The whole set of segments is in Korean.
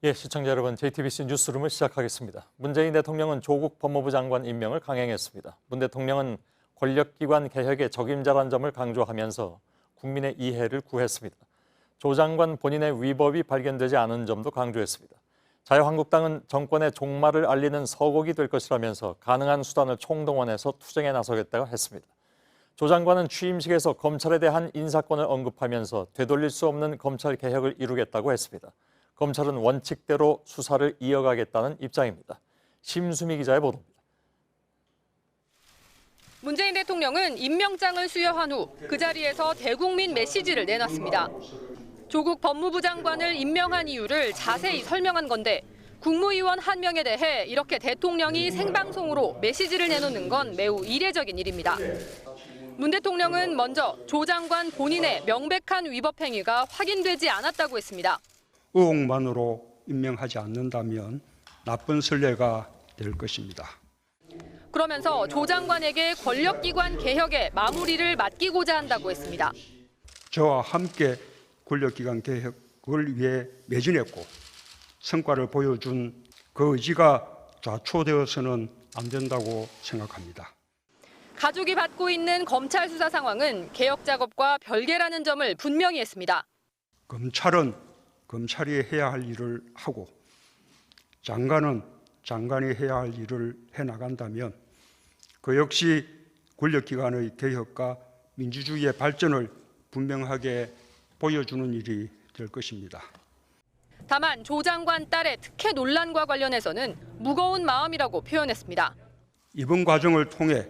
예, 시청자 여러분, JTBC 뉴스룸을 시작하겠습니다. 문재인 대통령은 조국 법무부 장관 임명을 강행했습니다. 문 대통령은 권력기관 개혁의 적임자란 점을 강조하면서 국민의 이해를 구했습니다. 조 장관 본인의 위법이 발견되지 않은 점도 강조했습니다. 자유한국당은 정권의 종말을 알리는 서곡이 될 것이라면서 가능한 수단을 총동원해서 투쟁에 나서겠다고 했습니다. 조 장관은 취임식에서 검찰에 대한 인사권을 언급하면서 되돌릴 수 없는 검찰 개혁을 이루겠다고 했습니다. 검찰은 원칙대로 수사를 이어가겠다는 입장입니다. 심수미 기자의 보도입니다. 문재인 대통령은 임명장을 수여한 후 그 자리에서 대국민 메시지를 내놨습니다. 조국 법무부 장관을 임명한 이유를 자세히 설명한 건데 국무위원 한 명에 대해 이렇게 대통령이 생방송으로 메시지를 내놓는 건 매우 이례적인 일입니다. 문 대통령은 먼저 조 장관 본인의 명백한 위법 행위가 확인되지 않았다고 했습니다. 의혹만으로 임명하지 않는다면 나쁜 선례가 될 것입니다. 그러면서 조 장관에게 권력기관 개혁의 마무리를 맡기고자 한다고 했습니다. 저와 함께 권력기관 개혁을 위해 매진했고 성과를 보여준 그 의지가 좌초되어서는 안 된다고 생각합니다. 가족이 받고 있는 검찰 수사 상황은 개혁 작업과 별개라는 점을 분명히 했습니다. 검찰은 검찰이 해야 할 일을 하고 장관은 장관이 해야 할 일을 해나간다면 그 역시 권력기관의 개혁과 민주주의의 발전을 분명하게 보여주는 일이 될 것입니다. 다만 조 장관 딸의 특혜 논란과 관련해서는 무거운 마음이라고 표현했습니다. 이번 과정을 통해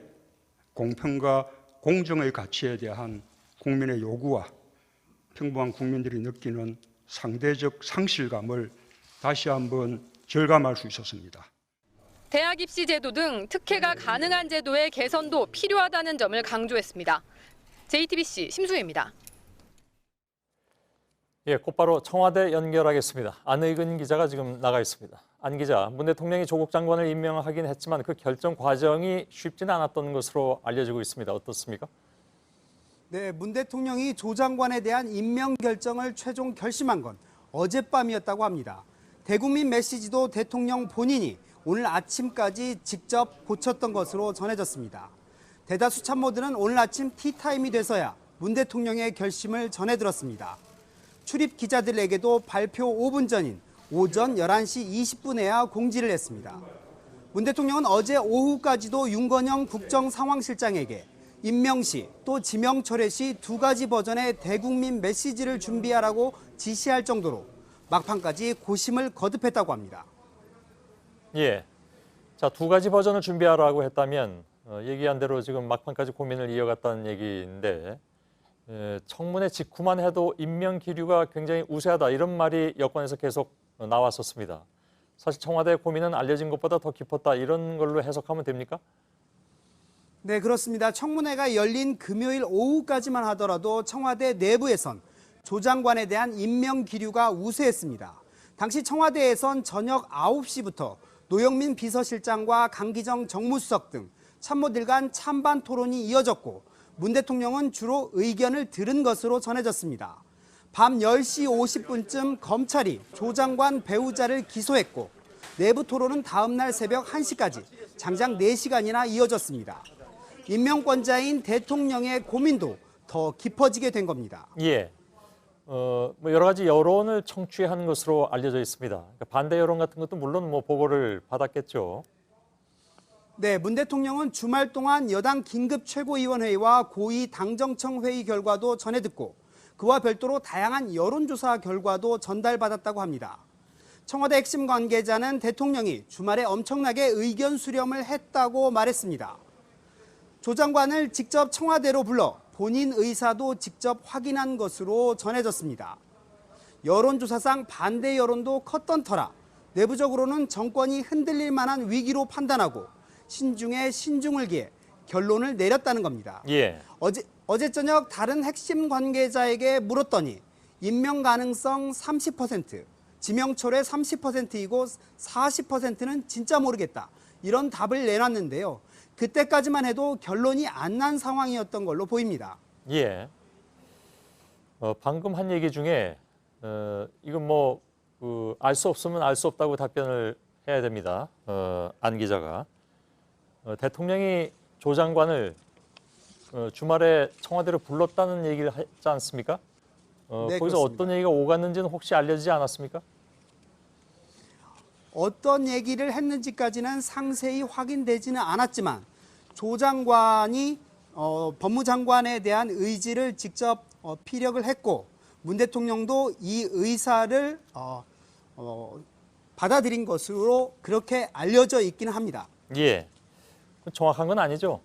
공평과 공정의 가치에 대한 국민의 요구와 평범한 국민들이 느끼는 상대적 상실감을 다시 한번 절감할 수 있었습니다. 대학 입시 제도 등 특혜가 가능한 제도의 개선도 필요하다는 점을 강조했습니다. JTBC 심수혜입니다. 예, 곧바로 청와대 연결하겠습니다. 안의근 기자가 지금 나가 있습니다. 안 기자, 문 대통령이 조국 장관을 임명하긴 했지만 그 결정 과정이 쉽지는 않았던 것으로 알려지고 있습니다. 어떻습니까? 네, 문 대통령이 조 장관에 대한 임명 결정을 최종 결심한 건 어젯밤이었다고 합니다. 대국민 메시지도 대통령 본인이 오늘 아침까지 직접 고쳤던 것으로 전해졌습니다. 대다수 참모들은 오늘 아침 티타임이 돼서야 문 대통령의 결심을 전해들었습니다. 출입 기자들에게도 발표 5분 전인 오전 11시 20분에야 공지를 했습니다. 문 대통령은 어제 오후까지도 윤건영 국정상황실장에게 임명 시 또 지명 철회 시 두 가지 버전의 대국민 메시지를 준비하라고 지시할 정도로 막판까지 고심을 거듭했다고 합니다. 예, 자, 두 가지 버전을 준비하라고 했다면 얘기한 대로 지금 막판까지 고민을 이어갔다는 얘기인데 청문회 직후만 해도 임명 기류가 굉장히 우세하다 이런 말이 여권에서 계속 나왔었습니다. 사실 청와대의 고민은 알려진 것보다 더 깊었다 이런 걸로 해석하면 됩니까? 네, 그렇습니다. 청문회가 열린 금요일 오후까지만 하더라도 청와대 내부에선 조 장관에 대한 임명 기류가 우세했습니다. 당시 청와대에선 저녁 9시부터 노영민 비서실장과 강기정 정무수석 등 참모들 간 찬반 토론이 이어졌고 문 대통령은 주로 의견을 들은 것으로 전해졌습니다. 밤 10시 50분쯤 검찰이 조 장관 배우자를 기소했고 내부 토론은 다음 날 새벽 1시까지 장장 4시간이나 이어졌습니다. 임명권자인 대통령의 고민도 더 깊어지게 된 겁니다. 예, 뭐 여러 가지 여론을 청취한 것으로 알려져 있습니다. 그러니까 반대 여론 같은 것도 물론 뭐 보고를 받았겠죠. 네, 문 대통령은 주말 동안 여당 긴급 최고위원회의와 고위 당정청 회의 결과도 전해 듣고 그와 별도로 다양한 여론조사 결과도 전달받았다고 합니다. 청와대 핵심 관계자는 대통령이 주말에 엄청나게 의견 수렴을 했다고 말했습니다. 조 장관을 직접 청와대로 불러 본인 의사도 직접 확인한 것으로 전해졌습니다. 여론조사상 반대 여론도 컸던 터라 내부적으로는 정권이 흔들릴 만한 위기로 판단하고 신중에 신중을 기해 결론을 내렸다는 겁니다. 예. 어제 저녁 다른 핵심 관계자에게 물었더니 임명 가능성 30%, 지명 철회 30%이고 40%는 진짜 모르겠다. 이런 답을 내놨는데요. 그때까지만 해도 결론이 안 난 상황이었던 걸로 보입니다. 예. 방금 한 얘기 중에 이건 뭐 알 수 없으면 알 수 없다고 답변을 해야 됩니다. 안 기자가. 대통령이 조 장관을 주말에 청와대로 불렀다는 얘기를 했지 않습니까? 네, 거기서 그렇습니다. 어떤 얘기가 오갔는지는 혹시 알려지지 않았습니까? 어떤 얘기를 했는지까지는 상세히 확인되지는 않았지만 조 장관이 법무장관에 대한 의지를 직접 피력을 했고 문 대통령도 이 의사를 받아들인 것으로 그렇게 알려져 있기는 합니다. 예. 정확한 건 아니죠?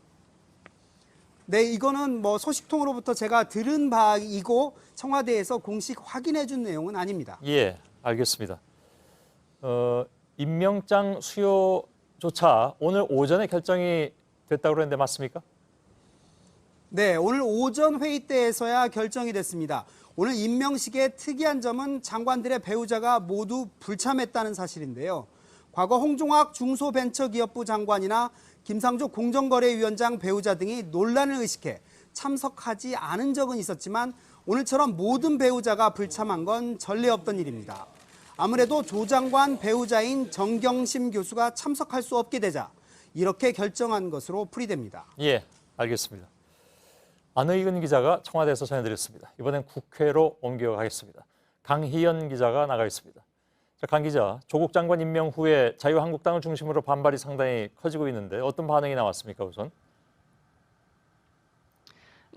네, 이거는 뭐 소식통으로부터 제가 들은 바이고 청와대에서 공식 확인해 준 내용은 아닙니다. 예, 알겠습니다. 임명장 수요조차 오늘 오전에 결정이 됐다고 그랬는데 맞습니까? 네, 오늘 오전 회의 때에서야 결정이 됐습니다. 오늘 임명식의 특이한 점은 장관들의 배우자가 모두 불참했다는 사실인데요. 과거 홍종학 중소벤처기업부 장관이나 김상조 공정거래위원장 배우자 등이 논란을 의식해 참석하지 않은 적은 있었지만 오늘처럼 모든 배우자가 불참한 건 전례 없던 일입니다. 아무래도 조 장관 배우자인 정경심 교수가 참석할 수 없게 되자 이렇게 결정한 것으로 풀이됩니다. 예, 알겠습니다. 안의근 기자가 청와대에서 전해드렸습니다. 이번엔 국회로 옮겨가겠습니다. 강희연 기자가 나가 있습니다. 자, 강 기자, 조국 장관 임명 후에 자유한국당을 중심으로 반발이 상당히 커지고 있는데 어떤 반응이 나왔습니까, 우선?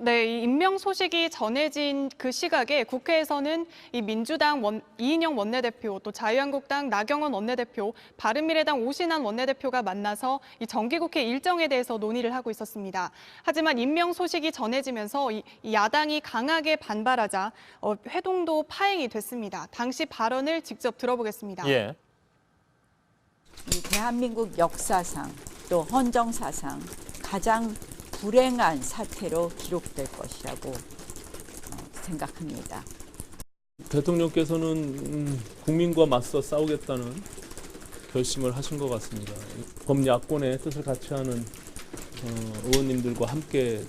네, 이 임명 소식이 전해진 그 시각에 국회에서는 이 민주당 이인영 원내대표, 또 자유한국당 나경원 원내대표, 바른미래당 오신환 원내대표가 만나서 이 정기국회 일정에 대해서 논의를 하고 있었습니다. 하지만 임명 소식이 전해지면서 이 야당이 강하게 반발하자 회동도 파행이 됐습니다. 당시 발언을 직접 들어보겠습니다. 예. 이 대한민국 역사상 또 헌정사상 가장 불행한 사태로 기록될 것이라고 생각합니다. 대통령께서는 국민과 맞서 싸우겠다는 결심을 하신 것 같습니다. 범야권의 뜻을 같이 하는 의원님들과 함께.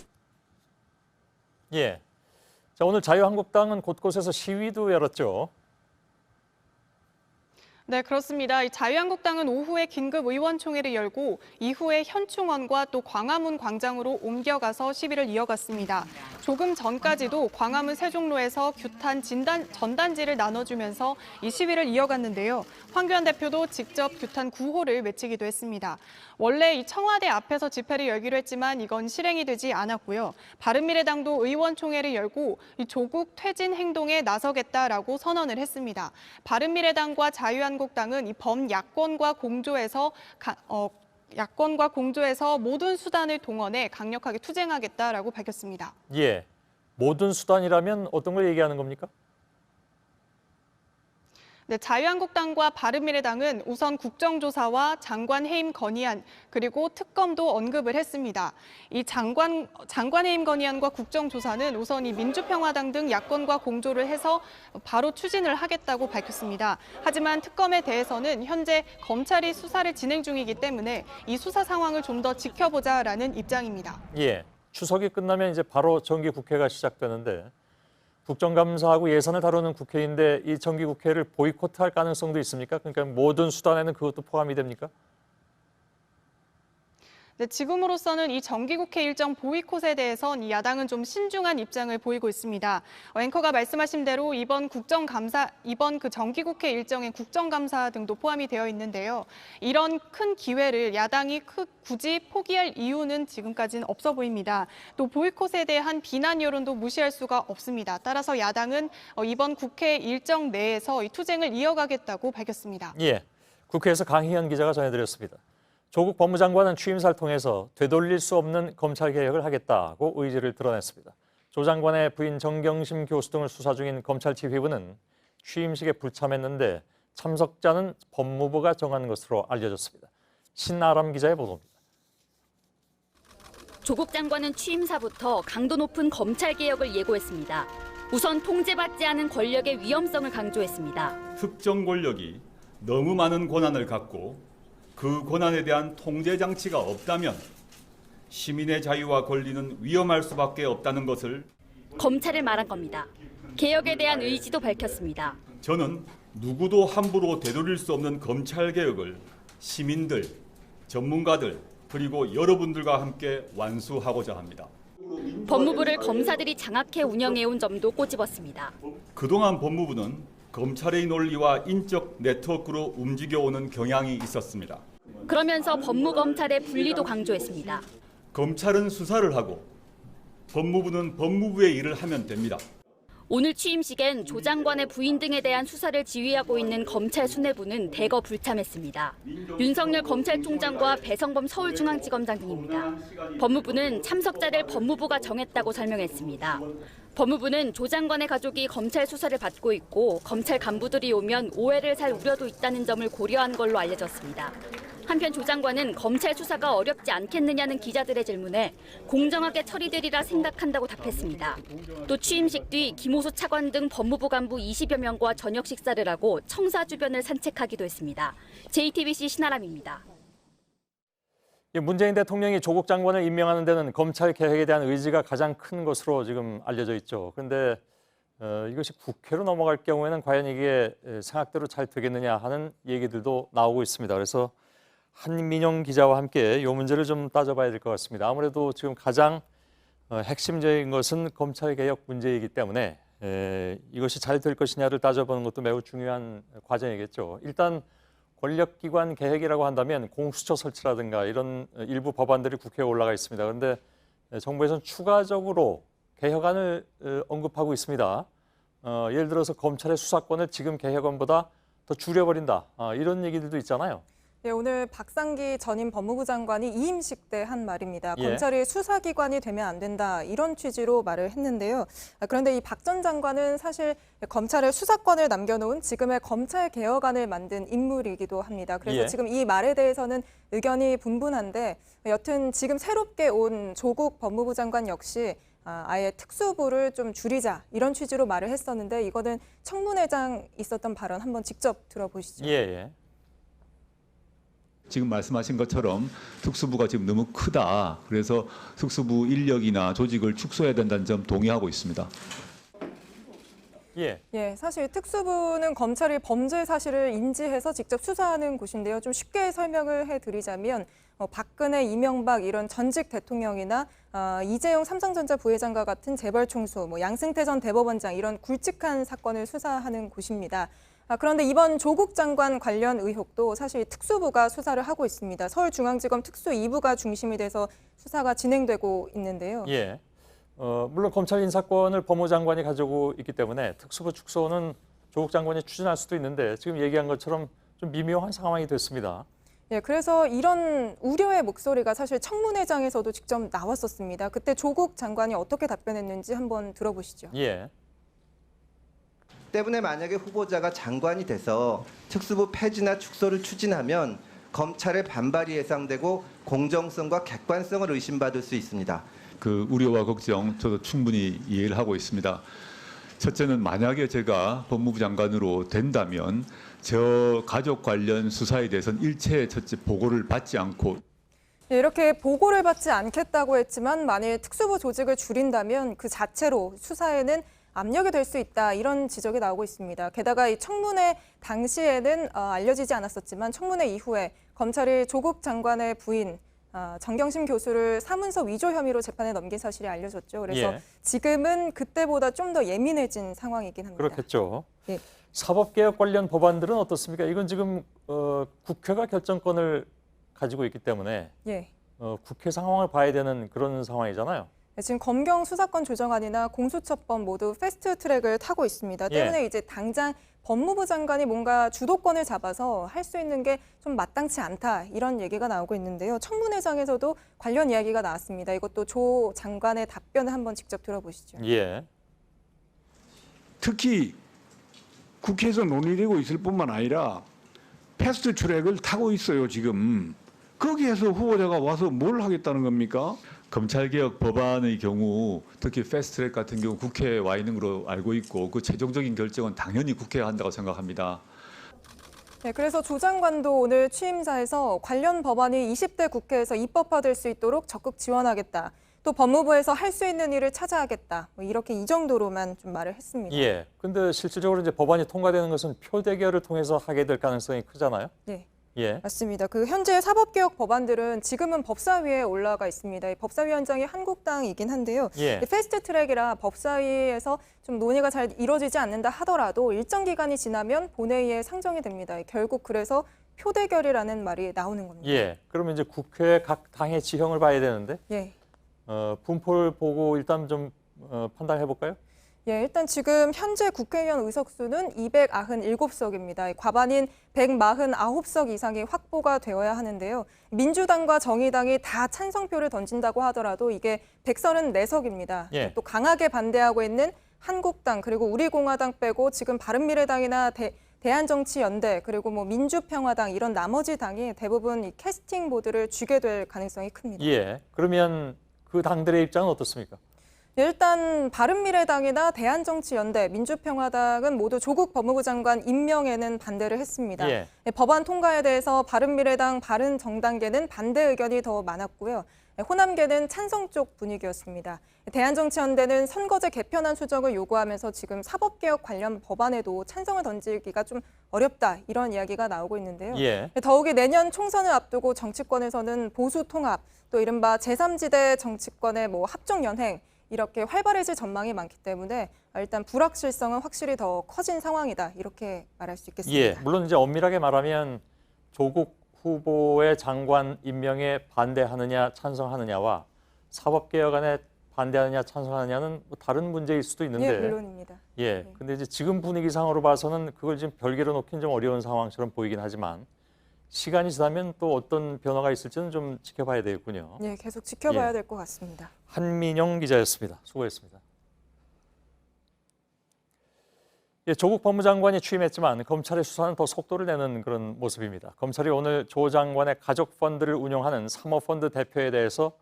예. 자, 오늘 자유한국당은 곳곳에서 시위도 열었죠. 네, 그렇습니다. 이 자유한국당은 오후에 긴급 의원총회를 열고 이후에 현충원과 또 광화문 광장으로 옮겨가서 시위를 이어갔습니다. 조금 전까지도 광화문 세종로에서 규탄 전단지를 나눠주면서 이 시위를 이어갔는데요. 황교안 대표도 직접 규탄 구호를 외치기도 했습니다. 원래 이 청와대 앞에서 집회를 열기로 했지만 이건 실행이 되지 않았고요. 바른미래당도 의원총회를 열고 이 조국 퇴진 행동에 나서겠다라고 선언을 했습니다. 바른미래당과 자유한국당은 이 범야권과 공조해서 모든 수단을 동원해 강력하게 투쟁하겠다라고 밝혔습니다. 예. 모든 수단이라면 어떤 걸 얘기하는 겁니까? 네, 자유한국당과 바른미래당은 우선 국정조사와 장관 해임 건의안 그리고 특검도 언급을 했습니다. 이 장관 해임 건의안과 국정조사는 우선 이 민주평화당 등 야권과 공조를 해서 바로 추진을 하겠다고 밝혔습니다. 하지만 특검에 대해서는 현재 검찰이 수사를 진행 중이기 때문에 이 수사 상황을 좀 더 지켜보자라는 입장입니다. 예. 추석이 끝나면 이제 바로 정기 국회가 시작되는데 국정감사하고 예산을 다루는 국회인데 이 정기국회를 보이콧할 가능성도 있습니까? 그러니까 모든 수단에는 그것도 포함이 됩니까? 네, 지금으로서는 이 정기국회 일정 보이콧에 대해선 이 야당은 좀 신중한 입장을 보이고 있습니다. 앵커가 말씀하신 대로 이번 그 정기국회 일정엔 국정감사 등도 포함이 되어 있는데요. 이런 큰 기회를 야당이 굳이 포기할 이유는 지금까지는 없어 보입니다. 또 보이콧에 대한 비난 여론도 무시할 수가 없습니다. 따라서 야당은 이번 국회 일정 내에서 이 투쟁을 이어가겠다고 밝혔습니다. 예. 국회에서 강희연 기자가 전해드렸습니다. 조국 법무장관은 취임사를 통해서 되돌릴 수 없는 검찰개혁을 하겠다고 의지를 드러냈습니다. 조 장관의 부인 정경심 교수 등을 수사 중인 검찰지휘부는 취임식에 불참했는데 참석자는 법무부가 정한 것으로 알려졌습니다. 신아람 기자의 보도입니다. 조국 장관은 취임사부터 강도 높은 검찰개혁을 예고했습니다. 우선 통제받지 않은 권력의 위험성을 강조했습니다. 특정 권력이 너무 많은 권한을 갖고 그 권한에 대한 통제 장치가 없다면 시민의 자유와 권리는 위험할 수밖에 없다는 것을 검찰을 말한 겁니다. 개혁에 대한 의지도 밝혔습니다. 저는 누구도 함부로 되돌릴 수 없는 검찰개혁을 시민들, 전문가들, 그리고 여러분들과 함께 완수하고자 합니다. 법무부를 검사들이 장악해 운영해온 점도 꼬집었습니다. 그동안 법무부는 검찰의 논리와 인적 네트워크로 움직여오는 경향이 있었습니다. 그러면서 법무검찰의 분리도 강조했습니다. 검찰은 수사를 하고 법무부는 법무부의 일을 하면 됩니다. 오늘 취임식엔 조 장관의 부인 등에 대한 수사를 지휘하고 있는 검찰 수뇌부는 대거 불참했습니다. 윤석열 검찰총장과 배성범 서울중앙지검장 등입니다. 법무부는 참석자를 법무부가 정했다고 설명했습니다. 법무부는 조 장관의 가족이 검찰 수사를 받고 있고 검찰 간부들이 오면 오해를 살 우려도 있다는 점을 고려한 걸로 알려졌습니다. 한편 조 장관은 검찰 수사가 어렵지 않겠느냐는 기자들의 질문에 공정하게 처리되리라 생각한다고 답했습니다. 또 취임식 뒤 김호수 차관 등 법무부 간부 20여 명과 저녁 식사를 하고 청사 주변을 산책하기도 했습니다. JTBC 신아람입니다. 문재인 대통령이 조국 장관을 임명하는 데는 검찰 개혁에 대한 의지가 가장 큰 것으로 지금 알려져 있죠. 그런데 이것이 국회로 넘어갈 경우에는 과연 이게 생각대로 잘 되겠느냐 하는 얘기들도 나오고 있습니다. 그래서 한민영 기자와 함께 이 문제를 좀 따져봐야 될 것 같습니다. 아무래도 지금 가장 핵심적인 것은 검찰 개혁 문제이기 때문에 이것이 잘 될 것이냐를 따져보는 것도 매우 중요한 과정이겠죠. 일단 권력기관 개혁이라고 한다면 공수처 설치라든가 이런 일부 법안들이 국회에 올라가 있습니다. 그런데 정부에서는 추가적으로 개혁안을 언급하고 있습니다. 예를 들어서 검찰의 수사권을 지금 개혁안보다 더 줄여버린다. 이런 얘기들도 있잖아요. 네, 오늘 박상기 전임 법무부 장관이 이임식 때 한 말입니다. 예. 검찰이 수사기관이 되면 안 된다 이런 취지로 말을 했는데요. 그런데 이 박 전 장관은 사실 검찰의 수사권을 남겨놓은 지금의 검찰 개혁안을 만든 인물이기도 합니다. 그래서 예. 지금 이 말에 대해서는 의견이 분분한데 여튼 지금 새롭게 온 조국 법무부 장관 역시 아예 특수부를 좀 줄이자 이런 취지로 말을 했었는데 이거는 청문회장 있었던 발언 한번 직접 들어보시죠. 예. 지금 말씀하신 것처럼 특수부가 지금 너무 크다. 그래서 특수부 인력이나 조직을 축소해야 된다는 점 동의하고 있습니다. 예, 사실 특수부는 검찰이 범죄 사실을 인지해서 직접 수사하는 곳인데요. 좀 쉽게 설명을 해드리자면 박근혜, 이명박 이런 전직 대통령이나 이재용 삼성전자 부회장과 같은 재벌 총수, 양승태 전 대법원장 이런 굵직한 사건을 수사하는 곳입니다. 그런데 이번 조국 장관 관련 의혹도 사실 특수부가 수사를 하고 있습니다. 서울중앙지검 특수 2부가 중심이 돼서 수사가 진행되고 있는데요. 예. 물론 검찰 인사권을 법무부 장관이 가지고 있기 때문에 특수부 축소는 조국 장관이 추진할 수도 있는데 지금 얘기한 것처럼 좀 미묘한 상황이 됐습니다. 예, 그래서 이런 우려의 목소리가 사실 청문회장에서도 직접 나왔었습니다. 그때 조국 장관이 어떻게 답변했는지 한번 들어보시죠. 예. 때문에 만약에 후보자가 장관이 돼서 특수부 폐지나 축소를 추진하면 검찰의 반발이 예상되고 공정성과 객관성을 의심받을 수 있습니다. 그 우려와 걱정 저도 충분히 이해를 하고 있습니다. 첫째는 만약에 제가 법무부 장관으로 된다면 저 가족 관련 수사에 대해서는 일체 첫째 보고를 받지 않고 이렇게 보고를 받지 않겠다고 했지만 만일 특수부 조직을 줄인다면 그 자체로 수사에는 압력이 될 수 있다 이런 지적이 나오고 있습니다. 게다가 이 청문회 당시에는 알려지지 않았었지만 청문회 이후에 검찰이 조국 장관의 부인 정경심 교수를 사문서 위조 혐의로 재판에 넘긴 사실이 알려졌죠. 그래서 지금은 그때보다 좀 더 예민해진 상황이긴 합니다. 그렇겠죠. 예. 사법개혁 관련 법안들은 어떻습니까? 이건 지금 국회가 결정권을 가지고 있기 때문에 예. 국회 상황을 봐야 되는 그런 상황이잖아요. 지금 검경 수사권 조정안이나 공수처법 모두 패스트트랙을 타고 있습니다. 때문에 이제 당장 법무부 장관이 뭔가 주도권을 잡아서 할 수 있는 게 좀 마땅치 않다 이런 얘기가 나오고 있는데요. 청문회장에서도 관련 이야기가 나왔습니다. 이것도 조 장관의 답변을 한번 직접 들어보시죠. 예. 특히 국회에서 논의되고 있을 뿐만 아니라 패스트트랙을 타고 있어요 지금. 거기에서 후보자가 와서 뭘 하겠다는 겁니까? 검찰개혁 법안의 경우 특히 패스트트랙 같은 경우 국회에 와 있는 걸로 알고 있고 그 최종적인 결정은 당연히 국회가 한다고 생각합니다. 네, 그래서 조 장관도 오늘 취임사에서 관련 법안이 20대 국회에서 입법화될 수 있도록 적극 지원하겠다. 또 법무부에서 할 수 있는 일을 찾아야겠다. 뭐 이렇게 이 정도로만 좀 말을 했습니다. 예. 근데 실질적으로 이제 법안이 통과되는 것은 표대결을 통해서 하게 될 가능성이 크잖아요. 네. 예. 맞습니다. 그 현재 사법개혁 법안들은 지금은 법사위에 올라가 있습니다. 이 법사위원장이 한국당이긴 한데요. 예. 패스트트랙이라 법사위에서 좀 논의가 잘 이루어지지 않는다 하더라도 일정 기간이 지나면 본회의에 상정이 됩니다. 결국 그래서 표대결이라는 말이 나오는 겁니다. 예. 그러면 이제 국회 각 당의 지형을 봐야 되는데 예. 분포를 보고 일단 좀 판단해 볼까요? 예, 일단 지금 현재 국회의원 의석수는 297석입니다. 과반인 149석 이상이 확보가 되어야 하는데요. 민주당과 정의당이 다 찬성표를 던진다고 하더라도 이게 134석입니다. 예. 또 강하게 반대하고 있는 한국당 그리고 우리공화당 빼고 지금 바른미래당이나 대한정치연대 그리고 뭐 민주평화당 이런 나머지 당이 대부분 이 캐스팅 보드를 쥐게 될 가능성이 큽니다. 예. 그러면 그 당들의 입장은 어떻습니까? 일단 바른미래당이나 대한정치연대, 민주평화당은 모두 조국 법무부 장관 임명에는 반대를 했습니다. 예. 법안 통과에 대해서 바른미래당, 바른정당계는 반대 의견이 더 많았고요. 호남계는 찬성 쪽 분위기였습니다. 대한정치연대는 선거제 개편안 수정을 요구하면서 지금 사법개혁 관련 법안에도 찬성을 던지기가 좀 어렵다 이런 이야기가 나오고 있는데요. 예. 더욱이 내년 총선을 앞두고 정치권에서는 보수 통합, 또 이른바 제3지대 정치권의 뭐 합종 연행 이렇게 활발해질 전망이 많기 때문에 일단 불확실성은 확실히 더 커진 상황이다 이렇게 말할 수 있겠습니다. 예, 물론 이제 엄밀하게 말하면 조국 후보의 장관 임명에 반대하느냐 찬성하느냐와 사법개혁안에 반대하느냐 찬성하느냐는 뭐 다른 문제일 수도 있는데. 예, 물론입니다. 예, 근데 이제 지금 분위기상으로 봐서는 그걸 지금 별개로 놓기는 좀 어려운 상황처럼 보이긴 하지만 시간이 지나면 또 어떤 변화가 있을지는 좀 지켜봐야 되겠군요. 예, 계속 지켜봐야 예. 될 것 같습니다. 한민영 기자였습니다. 수고했습니다. 예, 조국 법무장관이 취임했지만 검찰의 수사는 더 속도를 내는 그런 모습입니다. 검찰이 오늘 조 장관의 가족 펀드를 운영하는 사모펀드 대표에 대해서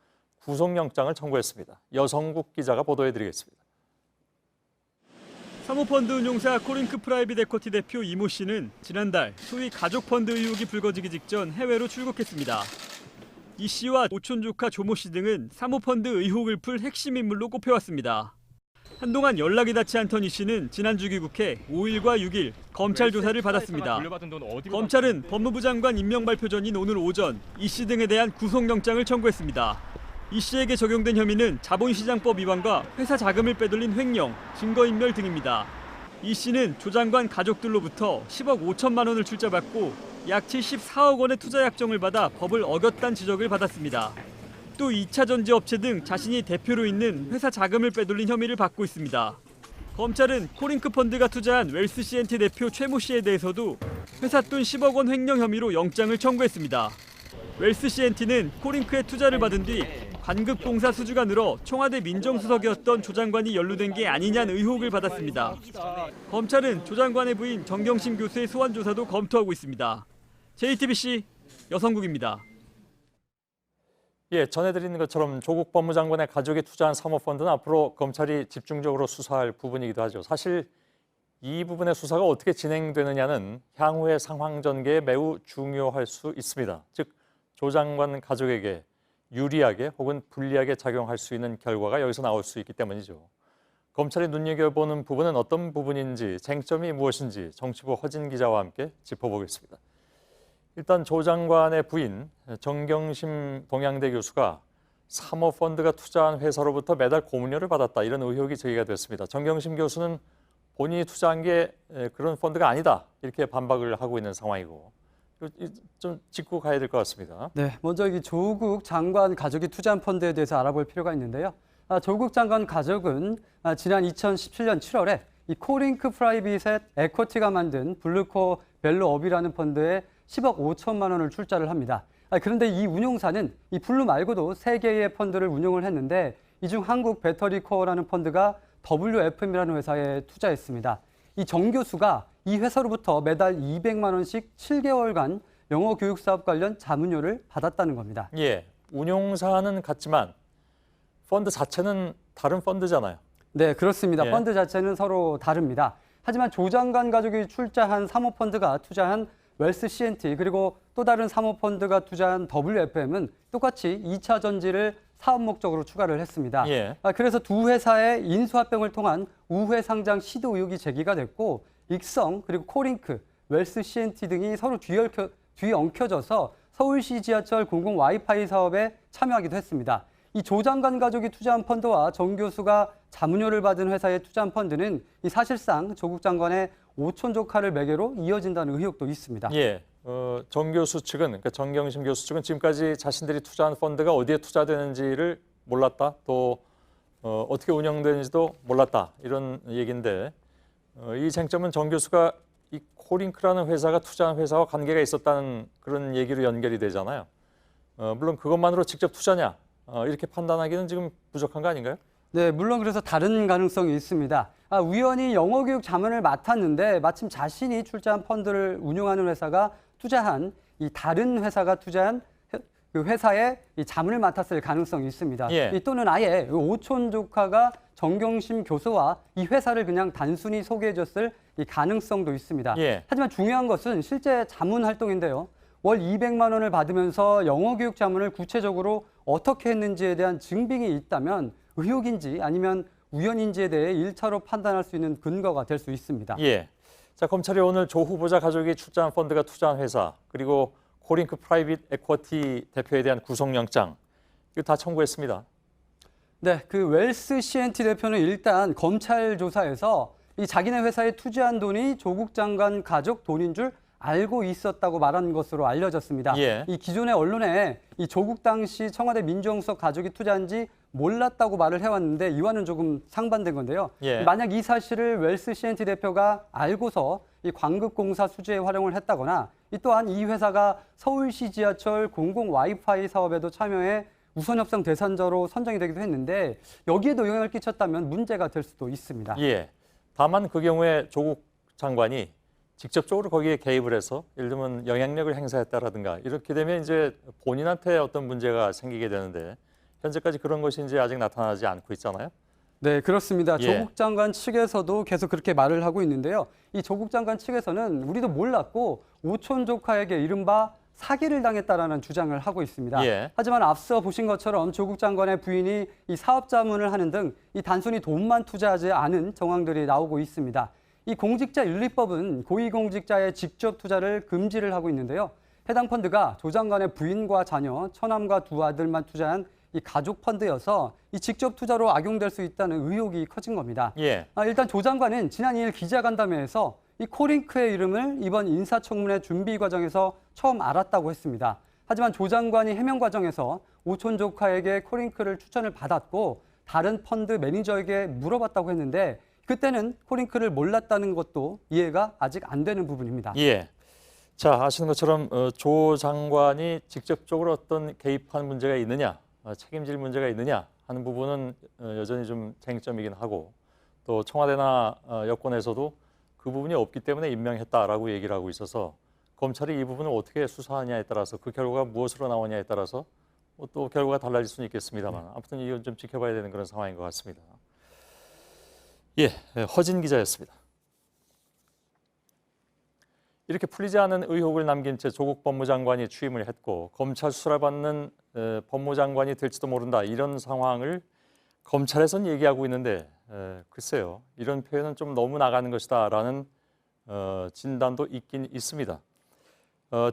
구속영장을 청구했습니다. 여성국 기자가 보도해드리겠습니다. 사모펀드 운용사 코링크 프라이빗 에쿼티 대표 이모 씨는 지난달 소위 가족펀드 의혹이 불거지기 직전 해외로 출국했습니다. 이 씨와 오촌 조카 조모 씨 등은 사모펀드 의혹을 풀 핵심 인물로 꼽혀왔습니다. 한동안 연락이 닿지 않던 이 씨는 지난주 귀국해 5일과 6일 검찰 조사를 받았습니다. 검찰은 법무부 장관 임명 발표 전인 오늘 오전 이 씨 등에 대한 구속영장을 청구했습니다. 이 씨에게 적용된 혐의는 자본시장법 위반과 회사 자금을 빼돌린 횡령, 증거인멸 등입니다. 이 씨는 조 장관 가족들로부터 10억 5천만 원을 출자받고 약 74억 원의 투자 약정을 받아 법을 어겼다는 지적을 받았습니다. 또 2차 전지 업체 등 자신이 대표로 있는 회사 자금을 빼돌린 혐의를 받고 있습니다. 검찰은 코링크 펀드가 투자한 웰스 CNT 대표 최모 씨에 대해서도 회사 돈 10억 원 횡령 혐의로 영장을 청구했습니다. 웰스 CNT는 코링크의 투자를 받은 뒤 관급공사 수주가 늘어 청와대 민정수석이었던 조 장관이 연루된 게 아니냐는 의혹을 받았습니다. 검찰은 조 장관의 부인 정경심 교수의 소환 조사도 검토하고 있습니다. JTBC 여성국입니다. 예, 전해드리는 것처럼 조국 법무장관의 가족이 투자한 사모펀드는 앞으로 검찰이 집중적으로 수사할 부분이기도 하죠. 사실 이 부분의 수사가 어떻게 진행되느냐는 향후의 상황 전개에 매우 중요할 수 있습니다. 즉, 조 장관 가족에게 유리하게 혹은 불리하게 작용할 수 있는 결과가 여기서 나올 수 있기 때문이죠. 검찰이 눈여겨보는 부분은 어떤 부분인지, 쟁점이 무엇인지 정치부 허진 기자와 함께 짚어보겠습니다. 일단 조 장관의 부인 정경심 동양대 교수가 사모펀드가 투자한 회사로부터 매달 고문료를 받았다, 이런 의혹이 제기가 됐습니다. 정경심 교수는 본인이 투자한 게 그런 펀드가 아니다, 이렇게 반박을 하고 있는 상황이고, 좀 짚고 가야 될 것 같습니다. 네, 먼저 이 조국 장관 가족이 투자한 펀드에 대해서 알아볼 필요가 있는데요. 조국 장관 가족은 지난 2017년 7월에 이 코링크 프라이빗의 에쿼티가 만든 블루코 벨로업이라는 펀드에 10억 5천만 원을 출자를 합니다. 그런데 이 운용사는 이 블루 말고도 3개의 펀드를 운용을 했는데 이 중 한국 배터리 코어라는 펀드가 WFM이라는 회사에 투자했습니다. 이 정 교수가 이 회사로부터 매달 200만 원씩 7개월간 영어 교육 사업 관련 자문료를 받았다는 겁니다. 예, 운용사는 같지만 펀드 자체는 다른 펀드잖아요. 네, 그렇습니다. 예. 펀드 자체는 서로 다릅니다. 하지만 조 장관 가족이 출자한 사모펀드가 투자한 웰스 CNT 그리고 또 다른 사모펀드가 투자한 WFM은 똑같이 2차 전지를 사업 목적으로 추가를 했습니다. 예. 그래서 두 회사의 인수합병을 통한 우회 상장 시도 의혹이 제기가 됐고 익성 그리고 코링크, 웰스 CNT 등이 서로 뒤엉켜져서 서울시 지하철 공공 와이파이 사업에 참여하기도 했습니다. 이 조 장관 가족이 투자한 펀드와 정 교수가 자문료를 받은 회사에 투자한 펀드는 이 사실상 조국 장관의 오촌 조카를 매개로 이어진다는 의혹도 있습니다. 예. 정 교수 측은, 그러니까 정경심 교수 측은 지금까지 자신들이 투자한 펀드가 어디에 투자되는지를 몰랐다, 또 어떻게 운영되는지도 몰랐다, 이런 얘기인데 이 쟁점은 정 교수가 이 코링크라는 회사가 투자한 회사와 관계가 있었다는 그런 얘기로 연결이 되잖아요. 물론 그것만으로 직접 투자냐 이렇게 판단하기는 지금 부족한 거 아닌가요? 네, 물론 그래서 다른 가능성이 있습니다. 우연히 영어교육 자문을 맡았는데 마침 자신이 출자한 펀드를 운용하는 회사가 투자한 이 다른 회사가 투자한 그 회사에 이 자문을 맡았을 가능성이 있습니다. 예. 또는 아예 오촌 조카가 정경심 교수와 이 회사를 그냥 단순히 소개해줬을 이 가능성도 있습니다. 예. 하지만 중요한 것은 실제 자문 활동인데요. 월 200만 원을 받으면서 영어교육 자문을 구체적으로 어떻게 했는지에 대한 증빙이 있다면 의혹인지 아니면 우연인지에 대해 1차로 판단할 수 있는 근거가 될 수 있습니다. 예. 자, 검찰이 오늘 조 후보자 가족이 출자한 펀드가 투자한 회사 그리고 코링크 프라이빗 에쿼티 대표에 대한 구속영장 이거 다 청구했습니다. 네, 그 웰스 CNT 대표는 일단 검찰 조사에서 이 자기네 회사에 투자한 돈이 조국 장관 가족 돈인 줄 알고 있었다고 말한 것으로 알려졌습니다. 예. 이 기존의 언론에 이 조국 당시 청와대 민정수석 가족이 투자한지 몰랐다고 말을 해왔는데 이와는 조금 상반된 건데요. 예. 만약 이 사실을 웰스 CNT 대표가 알고서 이 광급공사 수주에 활용을 했다거나 이 또한 이 회사가 서울시 지하철 공공 와이파이 사업에도 참여해 우선협상 대상자로 선정이 되기도 했는데 여기에도 영향을 끼쳤다면 문제가 될 수도 있습니다. 예. 다만 그 경우에 조국 장관이 직접적으로 거기에 개입을 해서 예를 들면 영향력을 행사했다라든가 이렇게 되면 이제 본인한테 어떤 문제가 생기게 되는데 현재까지 그런 것이 이제 아직 나타나지 않고 있잖아요. 네, 그렇습니다. 예. 조국 장관 측에서도 계속 그렇게 말을 하고 있는데요. 이 조국 장관 측에서는 우리도 몰랐고 오촌 조카에게 이른바 사기를 당했다라는 주장을 하고 있습니다. 예. 하지만 앞서 보신 것처럼 조국 장관의 부인이 이 사업 자문을 하는 등 이 단순히 돈만 투자하지 않은 정황들이 나오고 있습니다. 이 공직자윤리법은 고위공직자의 직접 투자를 금지를 하고 있는데요. 해당 펀드가 조 장관의 부인과 자녀, 처남과 두 아들만 투자한 이 가족 펀드여서 이 직접 투자로 악용될 수 있다는 의혹이 커진 겁니다. 예. 일단 조 장관은 지난 2일 기자간담회에서 이 코링크의 이름을 이번 인사청문회 준비 과정에서 처음 알았다고 했습니다. 하지만 조 장관이 해명 과정에서 오촌 조카에게 코링크를 추천을 받았고 다른 펀드 매니저에게 물어봤다고 했는데 그때는 코링크를 몰랐다는 것도 이해가 아직 안 되는 부분입니다. 예. 자, 아시는 것처럼 조 장관이 직접적으로 어떤 개입한 문제가 있느냐, 책임질 문제가 있느냐 하는 부분은 여전히 좀 쟁점이긴 하고 또 청와대나 여권에서도 그 부분이 없기 때문에 임명했다라고 얘기를 하고 있어서 검찰이 이 부분을 어떻게 수사하냐에 따라서 그 결과가 무엇으로 나오냐에 따라서 또 결과가 달라질 수는 있겠습니다만 아무튼 이건 좀 지켜봐야 되는 그런 상황인 것 같습니다. 예, 허진 기자였습니다. 이렇게 풀리지 않은 의혹을 남긴 채 조국 법무장관이 취임을 했고 검찰 수사를 받는 법무장관이 될지도 모른다 이런 상황을 검찰에서는 얘기하고 있는데 글쎄요 이런 표현은 좀 너무 나가는 것이다라는 진단도 있긴 있습니다.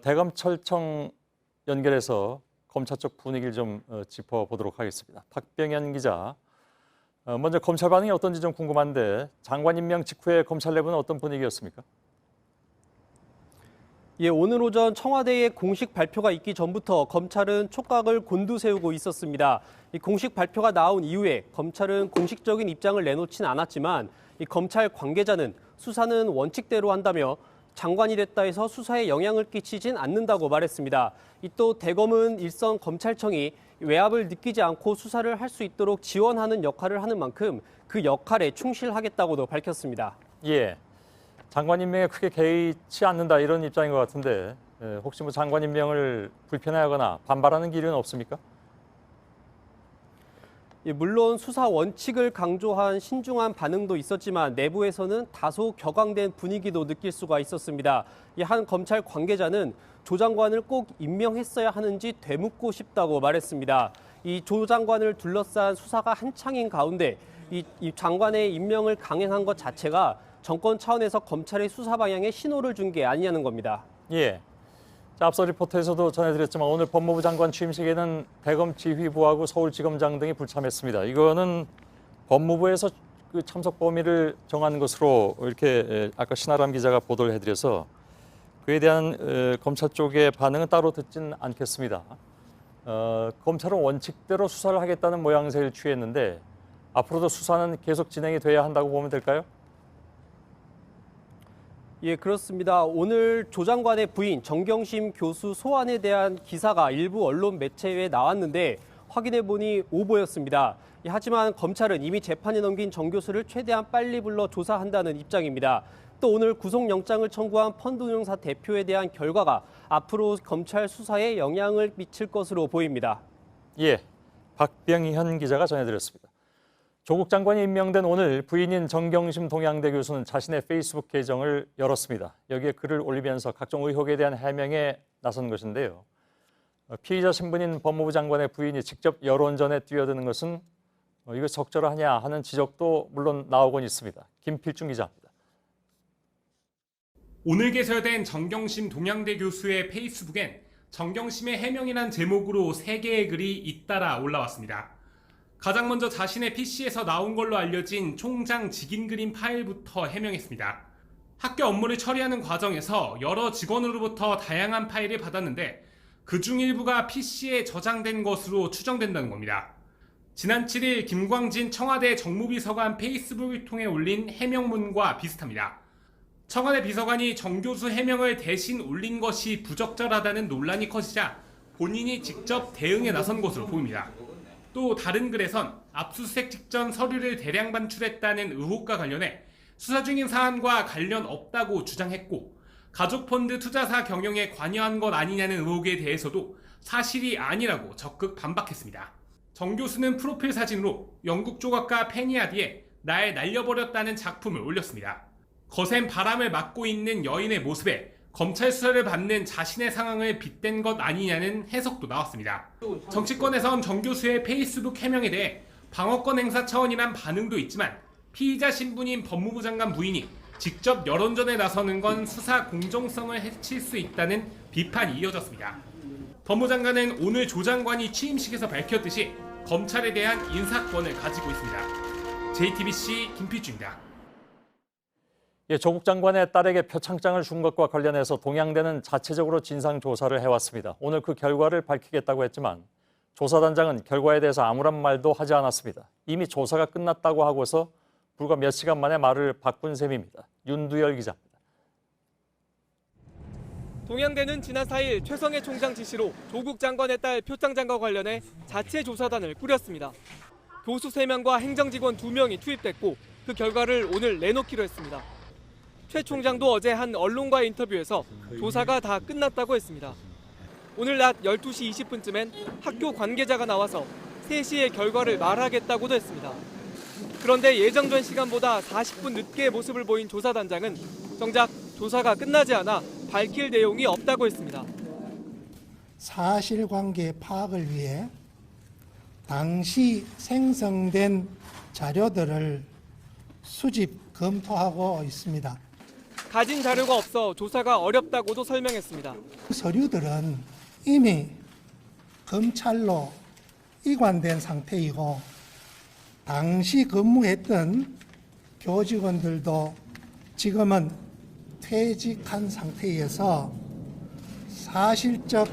대검찰청 연결해서 검찰 쪽 분위기를 좀 짚어보도록 하겠습니다. 박병현 기자. 먼저 검찰 반응이 어떤지 좀 궁금한데 장관 임명 직후에 검찰 내부는 어떤 분위기였습니까? 예, 오늘 오전 청와대의 공식 발표가 있기 전부터 검찰은 촉각을 곤두세우고 있었습니다. 이 공식 발표가 나온 이후에 검찰은 공식적인 입장을 내놓진 않았지만 이 검찰 관계자는 수사는 원칙대로 한다며 장관이 됐다 해서 수사에 영향을 끼치진 않는다고 말했습니다. 또 대검은 일선 검찰청이 외압을 느끼지 않고 수사를 할 수 있도록 지원하는 역할을 하는 만큼 그 역할에 충실하겠다고도 밝혔습니다. 예, 장관 임명에 크게 개의치 않는다 이런 입장인 것 같은데 혹시 뭐 장관 임명을 불편해하거나 반발하는 기류는 없습니까? 물론 수사 원칙을 강조한 신중한 반응도 있었지만 내부에서는 다소 격앙된 분위기도 느낄 수가 있었습니다. 한 검찰 관계자는 조 장관을 꼭 임명했어야 하는지 되묻고 싶다고 말했습니다. 이 조 장관을 둘러싼 수사가 한창인 가운데 이 장관의 임명을 강행한 것 자체가 정권 차원에서 검찰의 수사 방향에 신호를 준 게 아니냐는 겁니다. 예. 자, 앞서 리포트에서도 전해드렸지만 오늘 법무부 장관 취임식에는 대검 지휘부하고 서울지검장 등이 불참했습니다. 이거는 법무부에서 그 참석 범위를 정한 것으로 이렇게 아까 신아람 기자가 보도를 해드려서 그에 대한 검찰 쪽의 반응은 따로 듣진 않겠습니다. 검찰은 원칙대로 수사를 하겠다는 모양새를 취했는데 앞으로도 수사는 계속 진행이 돼야 한다고 보면 될까요? 예, 그렇습니다. 오늘 조 장관의 부인 정경심 교수 소환에 대한 기사가 일부 언론 매체에 나왔는데 확인해 보니 오보였습니다. 하지만 검찰은 이미 재판에 넘긴 정 교수를 최대한 빨리 불러 조사한다는 입장입니다. 또 오늘 구속영장을 청구한 펀드운용사 대표에 대한 결과가 앞으로 검찰 수사에 영향을 미칠 것으로 보입니다. 예, 박병현 기자가 전해드렸습니다. 조국 장관이 임명된 오늘 부인인 정경심 동양대 교수는 자신의 페이스북 계정을 열었습니다. 여기에 글을 올리면서 각종 의혹에 대한 해명에 나선 것인데요. 피의자 신분인 법무부 장관의 부인이 직접 여론전에 뛰어드는 것은 이거 적절하냐 하는 지적도 물론 나오곤 있습니다. 김필중 기자입니다. 오늘 개설된 정경심 동양대 교수의 페이스북엔 정경심의 해명이란 제목으로 3개의 글이 잇따라 올라왔습니다. 가장 먼저 자신의 PC에서 나온 걸로 알려진 총장 직인 그림 파일부터 해명했습니다. 학교 업무를 처리하는 과정에서 여러 직원으로부터 다양한 파일을 받았는데 그중 일부가 PC에 저장된 것으로 추정된다는 겁니다. 지난 7일 김광진 청와대 정무비서관 페이스북을 통해 올린 해명문과 비슷합니다. 청와대 비서관이 정 교수 해명을 대신 올린 것이 부적절하다는 논란이 커지자 본인이 직접 대응에 나선 것으로 보입니다. 또 다른 글에선 압수수색 직전 서류를 대량 반출했다는 의혹과 관련해 수사 중인 사안과 관련 없다고 주장했고 가족펀드 투자사 경영에 관여한 것 아니냐는 의혹에 대해서도 사실이 아니라고 적극 반박했습니다. 정 교수는 프로필 사진으로 영국 조각가 페니아디의 날 날려버렸다는 작품을 올렸습니다. 거센 바람을 맞고 있는 여인의 모습에 검찰 수사를 받는 자신의 상황을 빗댄 것 아니냐는 해석도 나왔습니다. 정치권에선 정 교수의 페이스북 해명에 대해 방어권 행사 차원이란 반응도 있지만 피의자 신분인 법무부 장관 부인이 직접 여론전에 나서는 건 수사 공정성을 해칠 수 있다는 비판이 이어졌습니다. 법무부 장관은 오늘 조 장관이 취임식에서 밝혔듯이 검찰에 대한 인사권을 가지고 있습니다. JTBC 김필주입니다. 예, 조국 장관의 딸에게 표창장을 준 것과 관련해서 동양대는 자체적으로 진상조사를 해왔습니다. 오늘 그 결과를 밝히겠다고 했지만 조사단장은 결과에 대해서 아무런 말도 하지 않았습니다. 이미 조사가 끝났다고 하고서 불과 몇 시간 만에 말을 바꾼 셈입니다. 윤두열 기자입니다. 동양대는 지난 4일 최성해 총장 지시로 조국 장관의 딸 표창장과 관련해 자체 조사단을 꾸렸습니다. 교수 3명과 행정직원 2명이 투입됐고 그 결과를 오늘 내놓기로 했습니다. 최 총장도 어제 한 언론과의 인터뷰에서 조사가 다 끝났다고 했습니다. 오늘 낮 12시 20분쯤엔 학교 관계자가 나와서 3시에 결과를 말하겠다고도 했습니다. 그런데 예정된 시간보다 40분 늦게 모습을 보인 조사단장은 정작 조사가 끝나지 않아 밝힐 내용이 없다고 했습니다. 사실관계 파악을 위해 당시 생성된 자료들을 수집, 검토하고 있습니다. 가진 자료가 없어 조사가 어렵다고도 설명했습니다. 서류들은 이미 검찰로 이관된 상태이고 당시 근무했던 교직원들도 지금은 퇴직한 상태에서 사실적,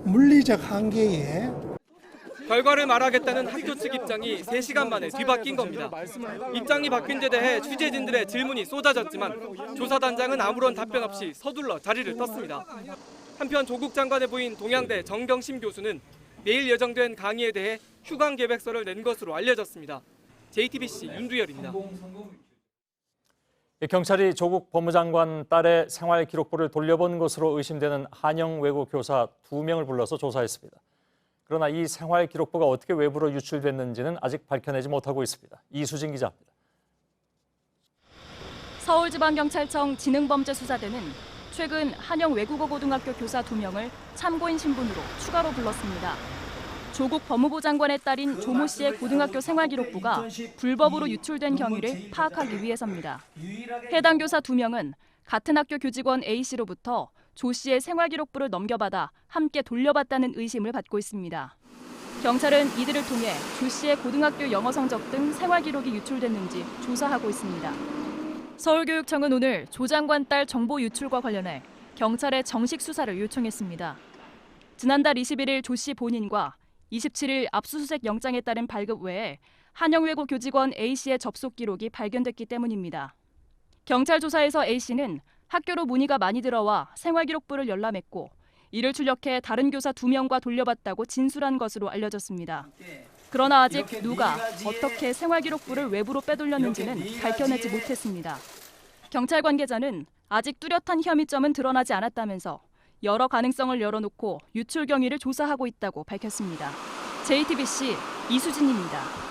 물리적 한계에 결과를 말하겠다는 학교 측 입장이 3시간 만에 뒤바뀐 겁니다. 입장이 바뀐 데 대해 취재진들의 질문이 쏟아졌지만 조사단장은 아무런 답변 없이 서둘러 자리를 떴습니다. 한편 조국 장관의 부인 동양대 정경심 교수는 내일 예정된 강의에 대해 휴강 계획서를 낸 것으로 알려졌습니다. JTBC 윤두열입니다. 경찰이 조국 법무장관 딸의 생활 기록부를 돌려본 것으로 의심되는 한영 외고 교사 2명을 불러서 조사했습니다. 그러나 이 생활 기록부가 어떻게 외부로 유출됐는지는 아직 밝혀내지 못하고 있습니다. 이수진 기자입니다. 서울지방경찰청 지능범죄수사대는 최근 한영 외국어 고등학교 교사 2명을 참고인 신분으로 추가로 불렀습니다. 조국 법무부 장관의 딸인 조모 씨의 고등학교 생활기록부가 불법으로 유출된 경위를 파악하기 위해서입니다. 해당 교사 2명은 같은 학교 교직원 A 씨로부터 조 씨의 생활기록부를 넘겨받아 함께 돌려받다는 의심을 받고 있습니다. 경찰은 이들을 통해 조 씨의 고등학교 영어 성적 등 생활기록이 유출됐는지 조사하고 있습니다. 서울교육청은 오늘 조 장관 딸 정보 유출과 관련해 경찰에 정식 수사를 요청했습니다. 지난달 21일 조 씨 본인과 27일 압수수색 영장에 따른 발급 외에 한영외고 교직원 A 씨의 접속 기록이 발견됐기 때문입니다. 경찰 조사에서 A 씨는 학교로 문의가 많이 들어와 생활기록부를 열람했고 이를 출력해 다른 교사 2명과 돌려받다고 진술한 것으로 알려졌습니다. 그러나 아직 누가 어떻게 생활기록부를 외부로 빼돌렸는지는 밝혀내지 못했습니다. 경찰 관계자는 아직 뚜렷한 혐의점은 드러나지 않았다면서 여러 가능성을 열어놓고 유출 경위를 조사하고 있다고 밝혔습니다. JTBC 이수진입니다.